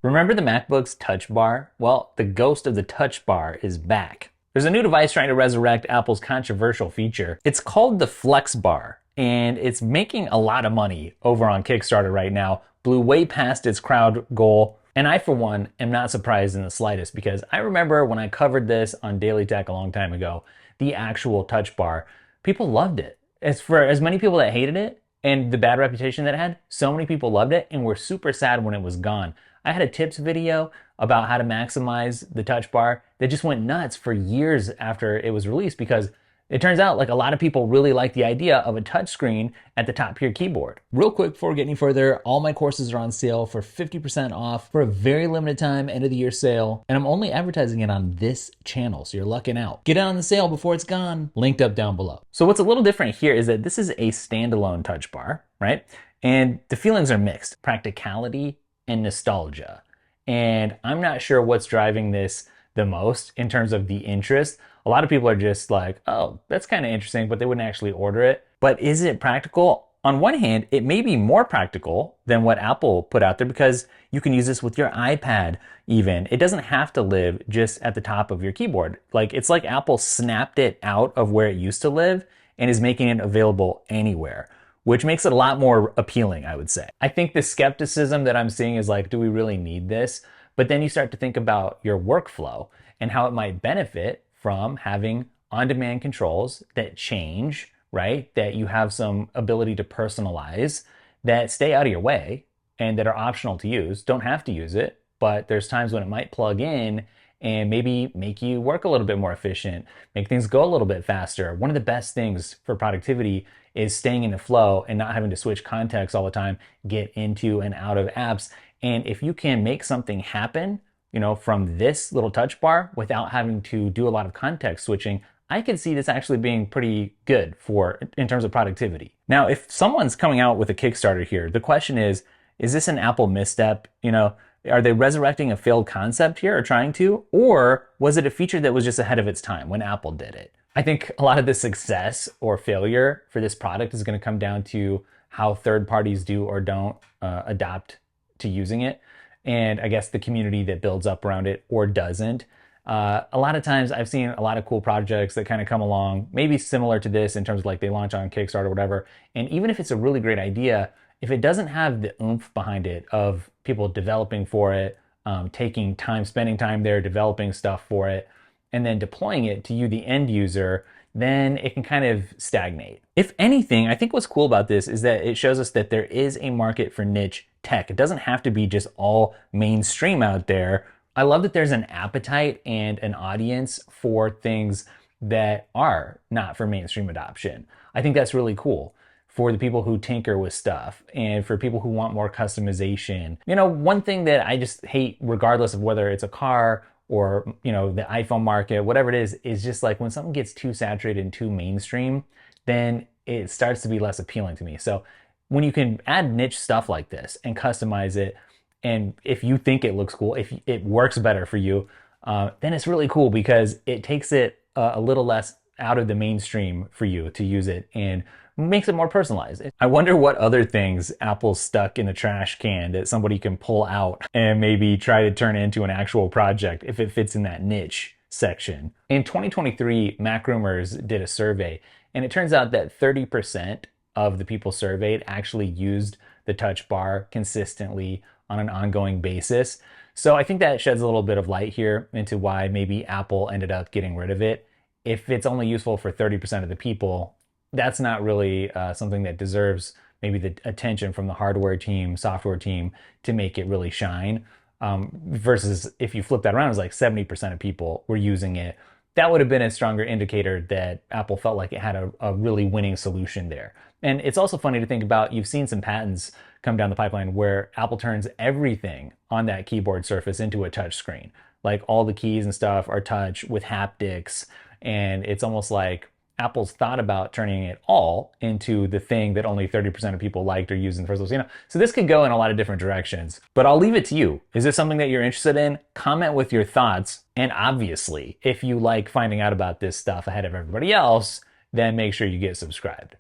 Remember the MacBook's TouchBar? Well, the ghost of the TouchBar is back. There's a new device trying to resurrect Apple's controversial feature. It's called the Flex Bar, and it's making a lot of money over on Kickstarter right now. Blew way past its crowd goal. And I, for one, am not surprised in the slightest because I remember when I covered this on Daily Tech a long time ago, the actual TouchBar, people loved it. As for as many people that hated it and the bad reputation that it had, so many people loved it and were super sad when it was gone. I had a tips video about how to maximize the TouchBar that just went nuts for years after it was released because it turns out like a lot of people really like the idea of a touchscreen at the top of your keyboard. Real quick before we get any further, all my courses are on sale for 50% off for a very limited time, end of the year sale, and I'm only advertising it on this channel, so you're lucking out. Get on the sale before it's gone, linked up down below. So what's a little different here is that this is a standalone TouchBar, right? And the feelings are mixed, practicality and nostalgia. And I'm not sure what's driving this the most in terms of the interest. A lot of people are just like, oh, that's kind of interesting, but they wouldn't actually order it. But is it practical? On one hand, it may be more practical than what Apple put out there because you can use this with your iPad even. It doesn't have to live just at the top of your keyboard. Like it's like Apple snapped it out of where it used to live and is making it available anywhere, which makes it a lot more appealing, I would say. I think the skepticism that I'm seeing is like, do we really need this? But then you start to think about your workflow and how it might benefit from having on-demand controls that change, right? That you have some ability to personalize, that stay out of your way and that are optional to use. Don't have to use it, but there's times when it might plug in and maybe make you work a little bit more efficient, make things go a little bit faster. One of the best things for productivity is staying in the flow and not having to switch contexts all the time, get into and out of apps. And if you can make something happen, from this little touch bar without having to do a lot of context switching, I can see this actually being pretty good in terms of productivity. Now, if someone's coming out with a Kickstarter here, the question is this an Apple misstep? Are they resurrecting a failed concept here or trying to? Or was it a feature that was just ahead of its time when Apple did it? I think a lot of the success or failure for this product is going to come down to how third parties do or don't adapt to using it. And I guess the community that builds up around it or doesn't. A lot of times I've seen a lot of cool projects that kind of come along, maybe similar to this in terms of like they launch on Kickstarter or whatever. And even if it's a really great idea, if it doesn't have the oomph behind it of people developing for it, taking time, spending time there, developing stuff for it, and then deploying it to you, the end user, then it can kind of stagnate. If anything, I think what's cool about this is that it shows us that there is a market for niche tech. It doesn't have to be just all mainstream out there. I love that there's an appetite and an audience for things that are not for mainstream adoption. I think that's really cool for the people who tinker with stuff and for people who want more customization. One thing that I just hate, regardless of whether it's a car or, the iPhone market, whatever it is just like when something gets too saturated and too mainstream, then it starts to be less appealing to me. So when you can add niche stuff like this and customize it, and if you think it looks cool, if it works better for you, then it's really cool because it takes it a little less out of the mainstream for you to use it and makes it more personalized. I wonder what other things Apple's stuck in a trash can that somebody can pull out and maybe try to turn into an actual project if it fits in that niche section. In 2023, MacRumors did a survey, and it turns out that 30% of the people surveyed actually used the touch bar consistently on an ongoing basis. So I think that sheds a little bit of light here into why maybe Apple ended up getting rid of it. If it's only useful for 30% of the people, that's not really something that deserves maybe the attention from the hardware team, software team to make it really shine. Versus if you flip that around, it's like 70% of people were using it. That would have been a stronger indicator that Apple felt like it had a really winning solution there. And it's also funny to think about, you've seen some patents come down the pipeline where Apple turns everything on that keyboard surface into a touch screen. Like all the keys and stuff are touch with haptics, and it's almost like Apple's thought about turning it all into the thing that only 30% of people liked or used in the first place. So this could go in a lot of different directions, but I'll leave it to you. Is this something that you're interested in? Comment with your thoughts. And obviously, if you like finding out about this stuff ahead of everybody else, then make sure you get subscribed.